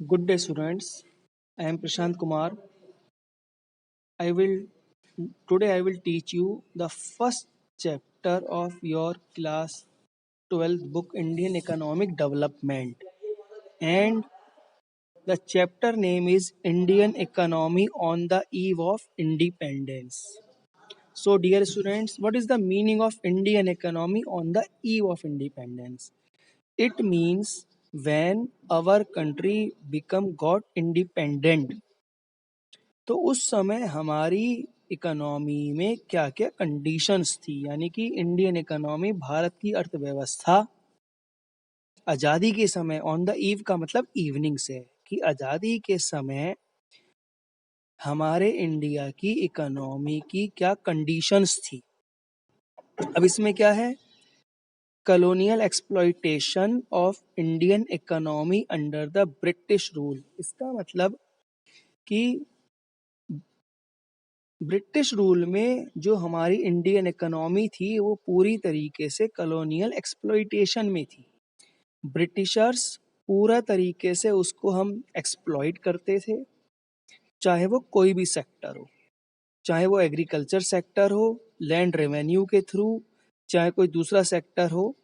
Good day, students. I am Prashant Kumar. I will Today I will teach you the first chapter of your class 12th book Indian Economic Development, and the chapter name is Indian Economy on the Eve of Independence. So, dear students, what is the meaning of Indian economy on the eve of independence? It means when our country become got independent, तो उस समय हमारी economy में क्या क्या conditions थी, यानी कि इंडियन इकोनॉमी, भारत की अर्थव्यवस्था आज़ादी के समय, ऑन द ईव का मतलब इवनिंग से, कि आज़ादी के समय हमारे इंडिया की इकोनॉमी की क्या कंडीशंस थी। अब इसमें क्या है, colonial exploitation of Indian economy under the British rule. इसका मतलब कि ब्रिटिश रूल में जो हमारी इंडियन इकोनॉमी थी वो पूरी तरीके से कॉलोनियल एक्सप्लॉइटेशन में थी। ब्रिटिशर्स पूरा तरीके से उसको हम एक्सप्लॉइट करते थे, चाहे वो कोई भी सेक्टर हो, चाहे वो एग्रीकल्चर सेक्टर हो लैंड रेवेन्यू के थ्रू, चाहे कोई दूसरा सेक्टर हो।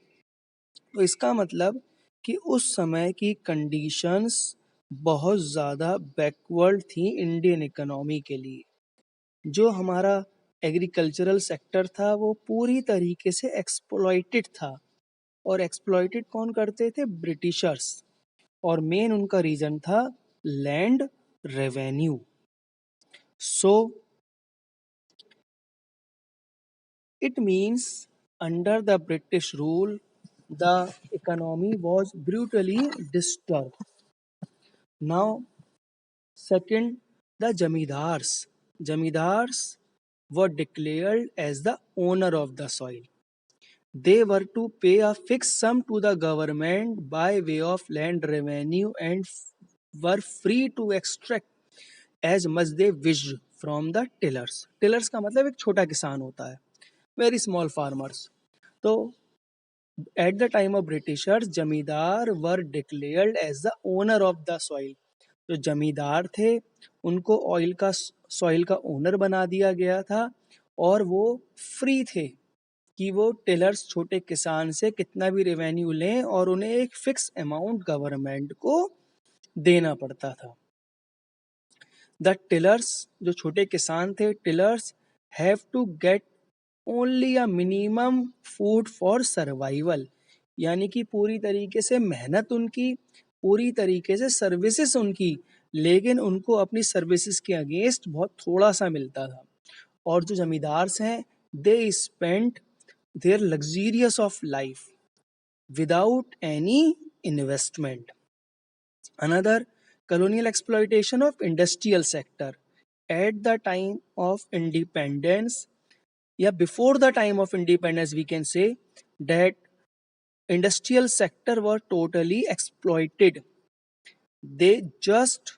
तो इसका मतलब कि उस समय की कंडीशंस बहुत ज़्यादा बैकवर्ड थी इंडियन इकोनॉमी के लिए। जो हमारा एग्रीकल्चरल सेक्टर था वो पूरी तरीके से एक्सप्लॉइटेड था, और एक्सप्लॉइटेड कौन करते थे? ब्रिटिशर्स। और मेन उनका रीजन था land revenue. So it means under the British rule the economy was brutally disturbed. Now, second, the zamindars. Zamindars were declared as the owner of the soil. They were to pay a fixed sum to the government by way of land revenue and were free to extract as much they wished from the tillers. Tillers का मतलब एक छोटा किसान होता है, very small farmers. तो at the time of Britishers, जमींदार were declared as the owner of the soil. जो जमींदार थे उनको सॉइल का ओनर बना दिया गया था, और वो फ्री थे कि वो टिलर्स, छोटे किसान से कितना भी रेवेन्यू लें और उन्हें एक फिक्स अमाउंट गवर्नमेंट को देना पड़ता था। द टिलर्स, जो छोटे किसान थे, tillers have to get only a minimum food for survival, यानी कि पूरी तरीके से मेहनत उनकी, पूरी तरीके से सर्विसेज उनकी, लेकिन उनको अपनी सर्विसेज के अगेंस्ट बहुत थोड़ा सा मिलता था। और जो जमींदार हैं, they spend their luxurious of life without any investment. Another, colonial exploitation of industrial sector. At the time of independence, before the time of independence, we can say that industrial sector were totally exploited. They just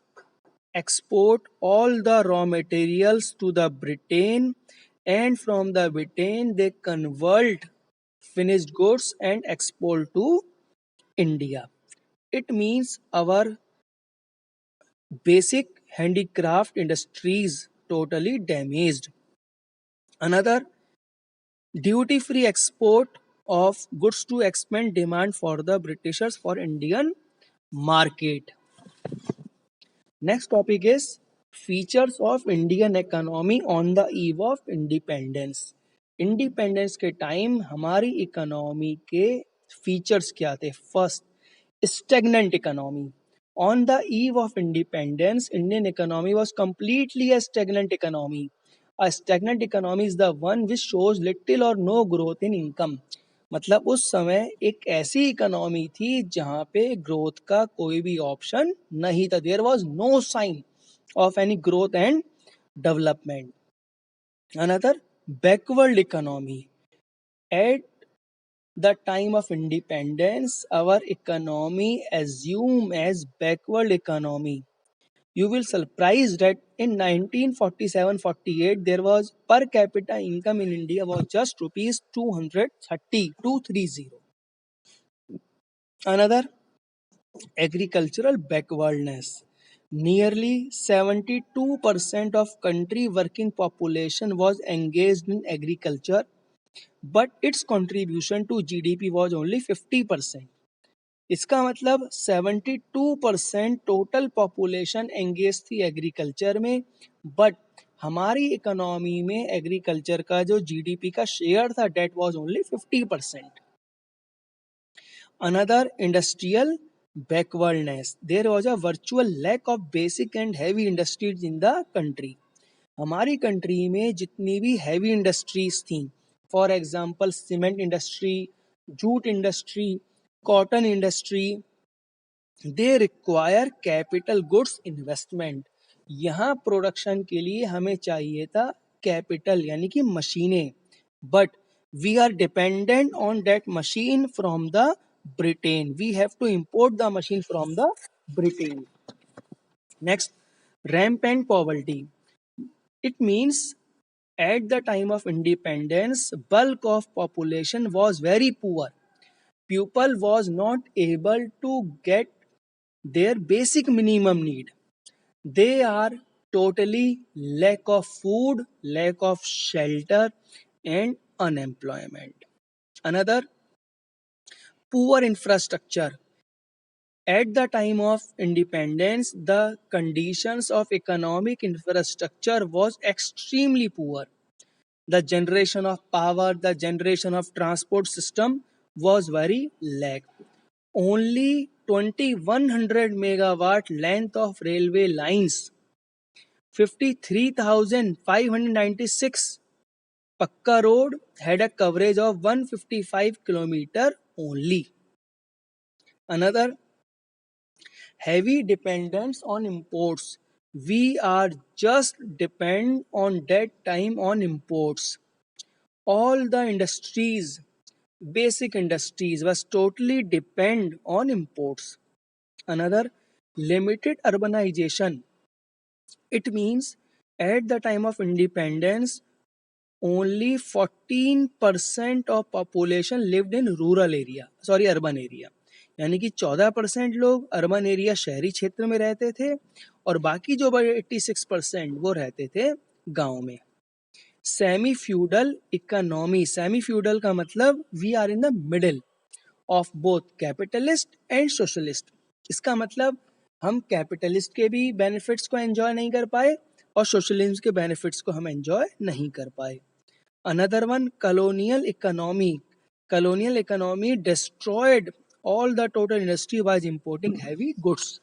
export all the raw materials to the Britain, and from the Britain they convert finished goods and export to India. It means our basic handicraft industries totally damaged. Another, duty free export of goods to expand demand for the Britishers for Indian market. Next topic is features of Indian economy on the eve of independence. Independence के time हमारी economy के features क्या थे? First, stagnant economy. On the eve of independence, Indian economy was completely a stagnant economy. A stagnant economy is the one which shows little or no growth in income. मतलब उस समय एक ऐसी economy थी जहां पे ग्रोथ का कोई भी ऑप्शन नहीं था. There was no sign of any growth and development. Another, backward economy. At the time of independence, our economy assumed as backward economy. You will surprise that in 1947-48 there was per capita income in India was just rupees 230. Another, Agricultural backwardness. Nearly 72% of country working population was engaged in agriculture, but its contribution to GDP was only 50%. इसका मतलब 72% total population engage थी agriculture में, but हमारी economy में agriculture का जो GDP का share था that was only 50%. Another industrial backwardness. There was a virtual lack of basic and heavy industries in the country. हमारी कंट्री में जितनी भी हैवी इंडस्ट्रीज थी, for example cement industry, jute industry, cotton industry, they require capital goods investment. यहाँ production के लिए हमें चाहिए था कैपिटल यानी कि मशीनें, but we are dependent on that machine from the Britain. We have to import the machine from the Britain. Next, rampant poverty. It means at the time of independence, bulk of population was very poor. People was not able to get their basic minimum need. They are totally lack of food, lack of shelter, and unemployment. Another, poor infrastructure. At the time of independence, the conditions of economic infrastructure was extremely poor. The generation of power, the generation of transport system was very lack. Only 2100 megawatt length of railway lines, 53,596 Pakka road had a coverage of 155 kilometer only. Another, heavy dependence on imports. We are just depend on that time on imports. All the industries, basic industries was totally depend on imports. Another, limited urbanization. It means at the time of independence, only 14% of population lived in rural area, sorry urban area. यानी कि 14% लोग urban area शहरी क्षेत्र में रहते थे और बाकी जो 86% वो रहते थे गांव में. Semi feudal economy. Semi feudal का मतलब we are in the middle of both capitalist and socialist. इसका मतलब हम कैपिटलिस्ट के भी बेनिफिट्स को एंजॉय नहीं कर पाए और सोशलिज्म के बेनिफिट्स को हम एंजॉय नहीं कर पाए. Another one, colonial economy. Colonial economy destroyed all the total industry was importing heavy goods.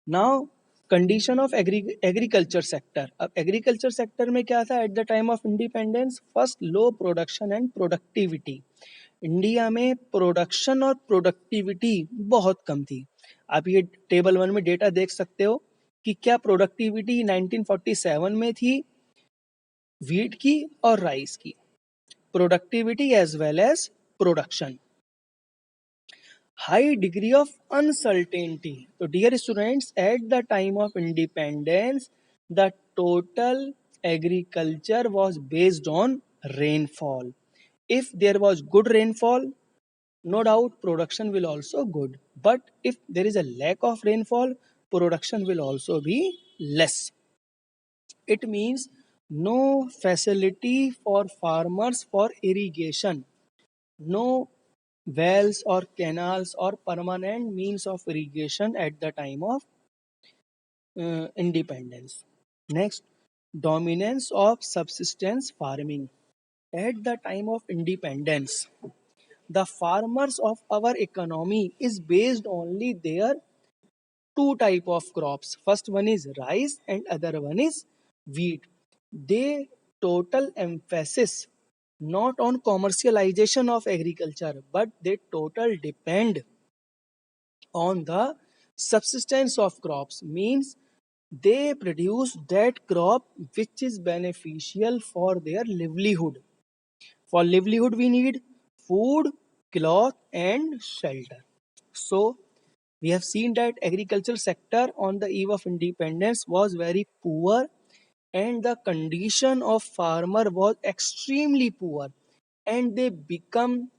Now, condition of agriculture sector. अब एग्रीकल्चर सेक्टर में क्या था eight the time of independence? First, low production and productivity. India में production और productivity बहुत कम थी. आप ये टेबल 1 में डेटा देख सकते हो कि क्या प्रोडक्टिविटी 1947 में थी वीट की और राइस की. Productivity as well as production. High degree of uncertainty. तो dear students, at the time of independence the total agriculture was based on rainfall. If there was good rainfall, no doubt production will also good. But if there is a lack of rainfall, production will also be less. It means no facility for farmers for irrigation, no wells or canals or permanent means of irrigation at the time of independence. Next, dominance of subsistence farming. At the time of independence, the farmers of our economy is based only their two type of crops. First one is rice and other one is wheat. They total emphasis not on commercialization of agriculture, but they total depend on the subsistence of crops. Means they produce that crop which is beneficial for their livelihood. For livelihood we need food, cloth and shelter. So we have seen that agricultural sector on the eve of independence was very poor and the condition of farmer was extremely poor, and they become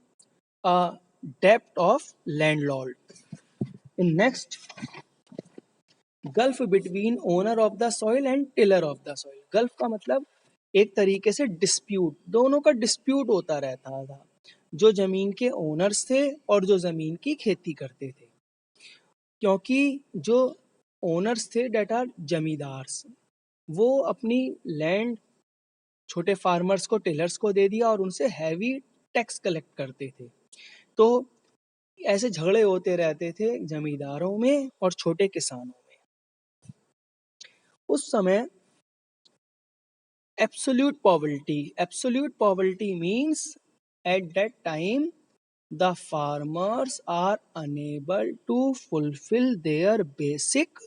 डेप्ट of landlord. In next, gulf between owner of the soil and tiller of the soil. Gulf का मतलब एक तरीके से dispute, दोनों का dispute होता रहता था, जो जमीन के ओनर्स थे और जो जमीन की खेती करते थे. क्योंकि जो ओनर्स थे, डेट आर जमींदार्स, वो अपनी लैंड छोटे फार्मर्स को, टिलर्स को दे दिया और उनसे हैवी टैक्स कलेक्ट करते थे. तो ऐसे झगड़े होते रहते थे जमींदारों में और छोटे किसानों में. उस समय absolute poverty means at that time the farmers are unable to fulfill their basic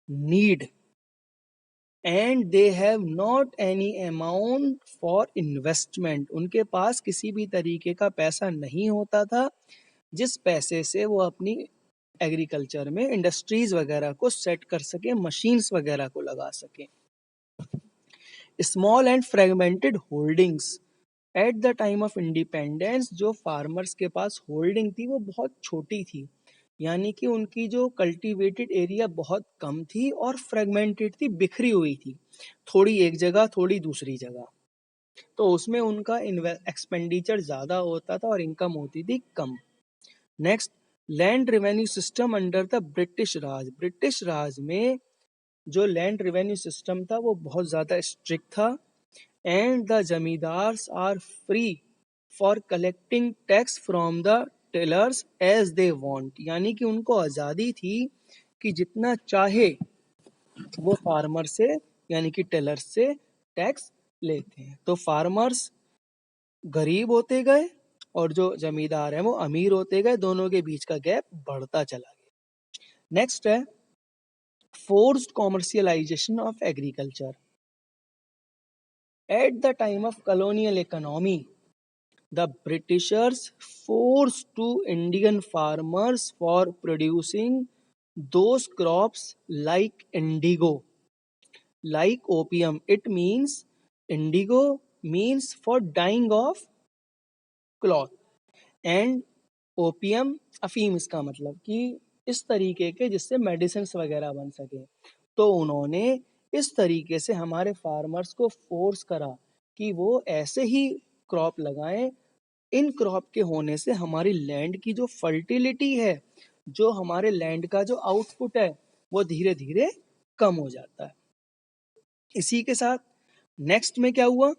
need and they have not any amount for investment. उनके पास किसी भी तरीके का पैसा नहीं होता था जिस पैसे से वो अपनी एग्रीकल्चर में इंडस्ट्रीज वगैरह को सेट कर सके, मशीन्स वगैरह को लगा सके. Small and fragmented holdings. Eight the time of independence जो फार्मर्स के पास होल्डिंग थी वो बहुत छोटी थी, यानी कि उनकी जो कल्टीवेटेड एरिया बहुत कम थी और फ्रेगमेंटेड थी, बिखरी हुई थी, थोड़ी एक जगह थोड़ी दूसरी जगह. तो उसमें उनका एक्सपेंडिचर ज़्यादा होता था और इनकम होती थी कम. Next, land revenue system under the British Raj. British Raj में जो लैंड रेवेन्यू सिस्टम था वो बहुत ज़्यादा स्ट्रिक्ट था. And the zamindars are free for collecting tax from the tillers as they want. यानी कि उनको आज़ादी थी कि जितना चाहे वो फार्मर से, यानी कि टेलर से टैक्स लेते हैं. तो फार्मर्स गरीब होते गए और जो जमींदार हैं वो अमीर होते गए, दोनों के बीच का गैप बढ़ता चला गया. नेक्स्ट है forced commercialization of agriculture. At the time of colonial economy, the Britishers forced to Indian farmers for producing those crops like indigo, like opium. It means indigo means for dyeing of cloth and opium अफीम, इसका मतलब कि इस तरीके के जिससे medicine वगैरह बन सके. तो उन्होंने इस तरीके से हमारे फार्मर्स को फोर्स करा कि वो ऐसे ही क्रॉप लगाएं. इन क्रॉप के होने से हमारी लैंड की जो फर्टिलिटी है, जो हमारे लैंड का जो आउटपुट है, वो धीरे धीरे कम हो जाता है. इसी के साथ नेक्स्ट में क्या हुआ,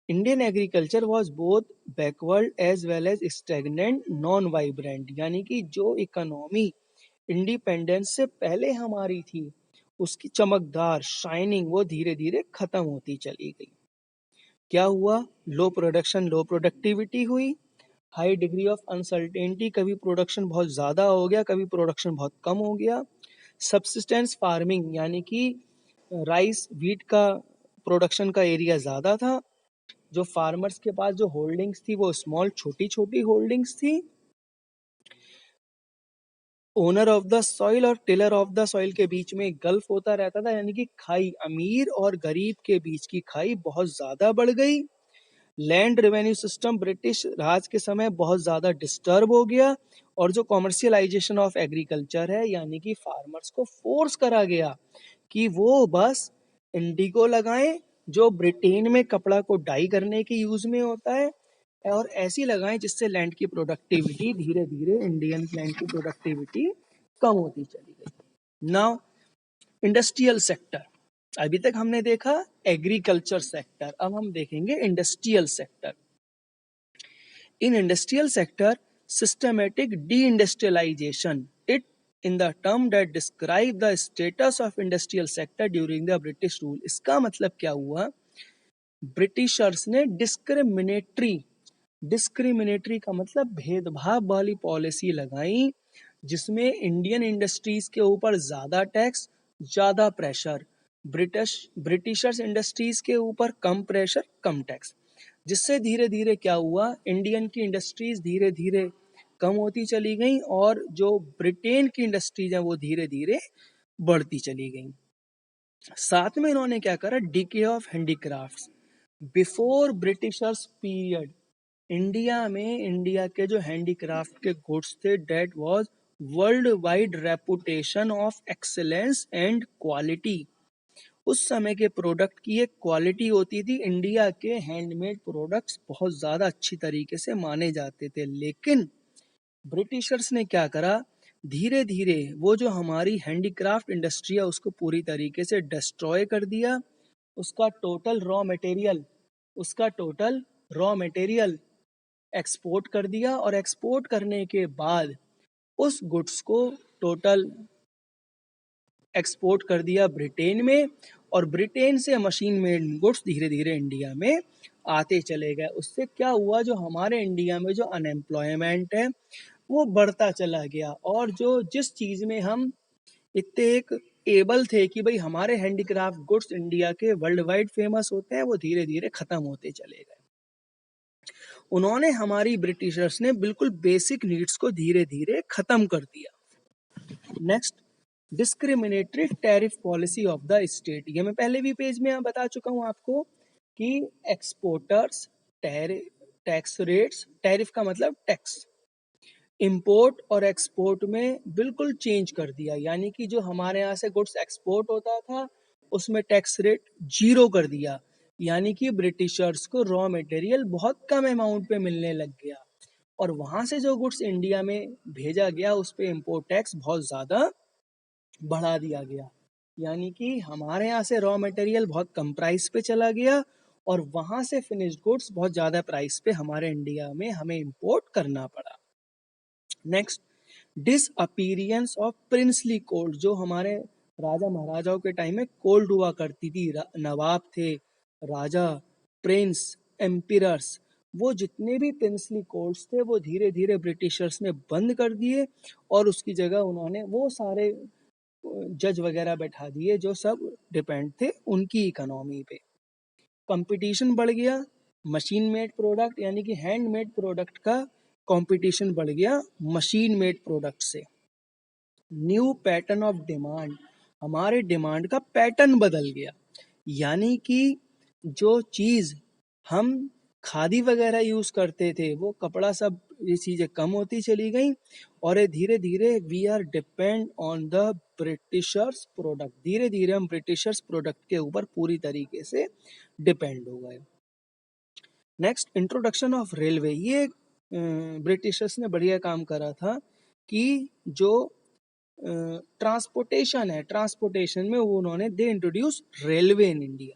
Indian agriculture was both backward as well as stagnant non vibrant. यानी कि जो इकोनॉमी इंडिपेंडेंस से पहले हमारी थी, उसकी चमकदार शाइनिंग वो धीरे धीरे खत्म होती चली गई. क्या हुआ, लो प्रोडक्शन, लो प्रोडक्टिविटी हुई, हाई डिग्री ऑफ अनसर्टेनिटी, कभी प्रोडक्शन बहुत ज़्यादा हो गया, कभी प्रोडक्शन बहुत कम हो गया. सब्सिस्टेंस फार्मिंग, यानी कि राइस व्हीट का प्रोडक्शन का एरिया ज़्यादा था, जो फार्मर्स के पास जो होल्डिंग्स थी वो स्मॉल छोटी छोटी होल्डिंग्स थी. ओनर ऑफ द सॉइल और टिलर ऑफ द सॉइल के बीच में गल्फ होता रहता था, यानी कि खाई, अमीर और गरीब के बीच की खाई बहुत ज्यादा बढ़ गई. लैंड रेवेन्यू सिस्टम ब्रिटिश राज के समय बहुत ज़्यादा डिस्टर्ब हो गया और जो कॉमर्शियलाइजेशन ऑफ एग्रीकल्चर है, यानी कि फार्मर्स को फोर्स करा गया कि वो बस इंडिगो लगाएं, जो ब्रिटेन में कपड़ा को डाई करने के यूज में होता है, और ऐसी लगाएं जिससे लैंड की प्रोडक्टिविटी धीरे धीरे, इंडियन लैंड की प्रोडक्टिविटी कम होती चली गई. Now industrial sector. अभी तक हमने देखा एग्रीकल्चर सेक्टर, अब हम देखेंगे industrial sector. In industrial sector systematic deindustrialisation, it in the term that describe the status of industrial sector during the British rule. इसका मतलब क्या हुआ, ब्रिटिशर्स ने डिस्क्रिमिनेटरी का मतलब भेदभाव वाली पॉलिसी लगाई, जिसमें इंडियन इंडस्ट्रीज के ऊपर ज्यादा टैक्स, ज्यादा प्रेशर, ब्रिटिशर्स इंडस्ट्रीज के ऊपर कम प्रेशर, कम टैक्स. जिससे धीरे धीरे क्या हुआ, इंडियन की इंडस्ट्रीज धीरे धीरे कम होती चली गई और जो ब्रिटेन की इंडस्ट्रीज हैं वो धीरे धीरे बढ़ती चली गई. साथ में इन्होंने क्या करा, decay of handicrafts. Before Britishers period, India के जो हैंडीक्राफ्ट के गुड्स थे, that was world wide reputation of excellence and quality. उस समय के प्रोडक्ट की एक क्वालिटी होती थी, इंडिया के हैंडमेड प्रोडक्ट्स बहुत ज़्यादा अच्छी तरीके से माने जाते थे। लेकिन ब्रिटिशर्स ने क्या करा, धीरे धीरे वो जो हमारी हैंडीक्राफ्ट इंडस्ट्री है उसको पूरी तरीके से डिस्ट्रॉय कर दिया। उसका टोटल रॉ मटेरियल एक्सपोर्ट कर दिया, और एक्सपोर्ट करने के बाद उस गुड्स को टोटल एक्सपोर्ट कर दिया ब्रिटेन में, और ब्रिटेन से मशीन मेड गुड्स धीरे धीरे इंडिया में आते चले गए। उससे क्या हुआ, जो हमारे इंडिया में जो अनएम्प्लॉयमेंट है वो बढ़ता चला गया, और जो जिस चीज़ में हम इतने एक एबल थे कि भाई हमारे हैंडीक्राफ्ट गुड्स इंडिया के वर्ल्ड वाइड फेमस होते हैं, वो धीरे धीरे खत्म होते चले गए। उन्होंने हमारी ब्रिटिशर्स ने बिल्कुल बेसिक नीड्स को धीरे धीरे खत्म कर दिया। Next, discriminatory tariff policy of the state. ये मैं पहले भी पेज में बता चुका हूँ आपको कि एक्सपोर्टर्स टैक्स रेट्स, टैरिफ का मतलब टैक्स, इंपोर्ट और एक्सपोर्ट में बिल्कुल चेंज कर दिया। यानी कि जो हमारे यहाँ से गुड्स एक्सपोर्ट होता था उसमें टैक्स रेट 0 कर दिया। यानी कि ब्रिटिशर्स को रॉ मटेरियल बहुत कम अमाउंट पे मिलने लग गया, और वहाँ से जो गुड्स इंडिया में भेजा गया उस पे इम्पोर्ट टैक्स बहुत ज़्यादा बढ़ा दिया गया। यानी कि हमारे यहाँ से रॉ मटेरियल बहुत कम प्राइस पे चला गया, और वहाँ से फिनिश्ड गुड्स बहुत ज़्यादा प्राइस पे हमारे इंडिया में हमें इम्पोर्ट करना पड़ा। Next, disappearance of princely court. जो हमारे राजा महाराजाओं के टाइम में कोर्ट हुआ करती थी, नवाब थे, राजा, प्रिंस, एम्पिरर्स, वो जितने भी प्रिंसली कोर्ट्स थे वो धीरे धीरे ब्रिटिशर्स ने बंद कर दिए, और उसकी जगह उन्होंने वो सारे जज वगैरह बैठा दिए जो सब डिपेंड थे उनकी इकोनॉमी पे। कंपटीशन बढ़ गया, मशीन मेड प्रोडक्ट यानी कि हैंडमेड प्रोडक्ट का कंपटीशन बढ़ गया मशीन मेड प्रोडक्ट से। न्यू पैटर्न ऑफ डिमांड, हमारे डिमांड का पैटर्न बदल गया। यानी कि जो चीज़ हम खादी वगैरह यूज़ करते थे, वो कपड़ा, सब ये चीज़ें कम होती चली गई, और ये धीरे धीरे we are depend on the Britishers product. धीरे धीरे हम ब्रिटिशर्स प्रोडक्ट के ऊपर पूरी तरीके से डिपेंड हो गए। Next, introduction of railway. ये ब्रिटिशर्स ने बढ़िया काम करा था कि जो ट्रांसपोर्टेशन है, ट्रांसपोर्टेशन में वो उन्होंने they introduce railway in India.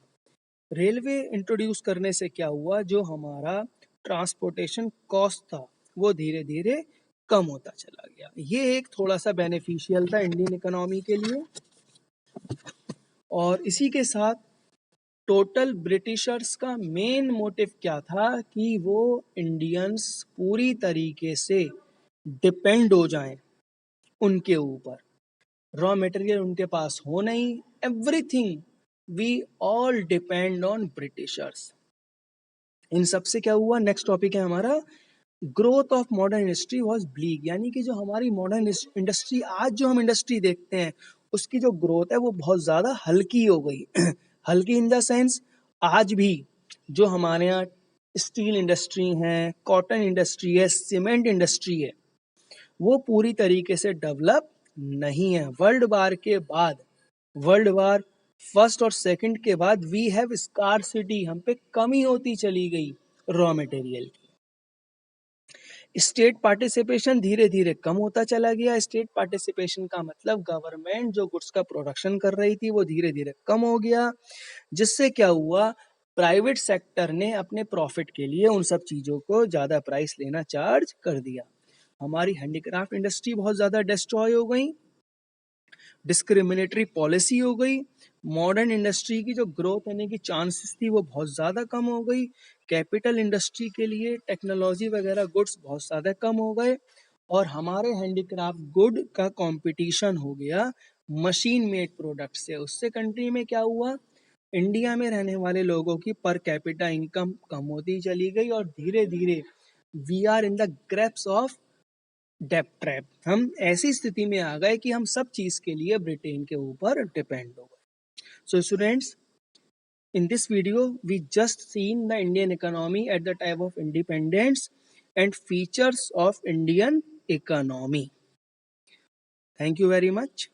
Railway introduce करने से क्या हुआ, जो हमारा ट्रांसपोर्टेशन कॉस्ट था वो धीरे धीरे कम होता चला गया। ये एक थोड़ा सा बेनिफिशियल था इंडियन इकोनॉमी के लिए। और इसी के साथ टोटल ब्रिटिशर्स का मेन मोटिव क्या था कि वो इंडियंस पूरी तरीके से डिपेंड हो जाएं उनके ऊपर, रॉ मटेरियल उनके पास हो नहीं, everything we all depend on Britishers. इन सब से क्या हुआ, नेक्स्ट टॉपिक है हमारा growth of modern industry was bleak. यानी कि जो हमारी मॉडर्न इंडस्ट्री, आज जो हम इंडस्ट्री देखते हैं उसकी जो ग्रोथ है वो बहुत ज़्यादा हल्की हो गई। हल्की इन द सेंस, आज भी जो हमारे यहाँ स्टील इंडस्ट्री है, कॉटन इंडस्ट्री है, सीमेंट इंडस्ट्री है, वो पूरी तरीके से डेवलप नहीं है। वर्ल्ड वार फर्स्ट और सेकंड के बाद वी हैव स्कार्सिटी, हम पे कमी होती चली गई रॉ मटेरियल की। स्टेट पार्टिसिपेशन धीरे धीरे कम होता चला गया। स्टेट पार्टिसिपेशन का मतलब गवर्नमेंट जो गुड्स का प्रोडक्शन कर रही थी वो धीरे धीरे कम हो गया, जिससे क्या हुआ, प्राइवेट सेक्टर ने अपने प्रॉफिट के लिए उन सब चीज़ों को ज़्यादा प्राइस लेना चार्ज कर दिया। हमारी हैंडीक्राफ्ट इंडस्ट्री बहुत ज़्यादा डिस्ट्रॉय हो गई, डिस्क्रिमिनेटरी पॉलिसी हो गई, मॉडर्न इंडस्ट्री की जो ग्रोथ होने की चांसेस थी वो बहुत ज़्यादा कम हो गई, कैपिटल इंडस्ट्री के लिए टेक्नोलॉजी वगैरह गुड्स बहुत ज़्यादा कम हो गए, और हमारे हैंडीक्राफ्ट गुड का कंपटीशन हो गया मशीन मेड प्रोडक्ट से। उससे कंट्री में क्या हुआ, इंडिया में रहने वाले लोगों की पर कैपिटा इनकम कम होती चली गई, और धीरे धीरे we are in the grips of डेब्ट ट्रैप। हम ऐसी स्थिति में आ गए कि हम सब चीज़ के लिए ब्रिटेन के ऊपर डिपेंड हो गए। So students, In this video, we just seen the Indian economy at the time of independence and features of Indian economy. Thank you very much.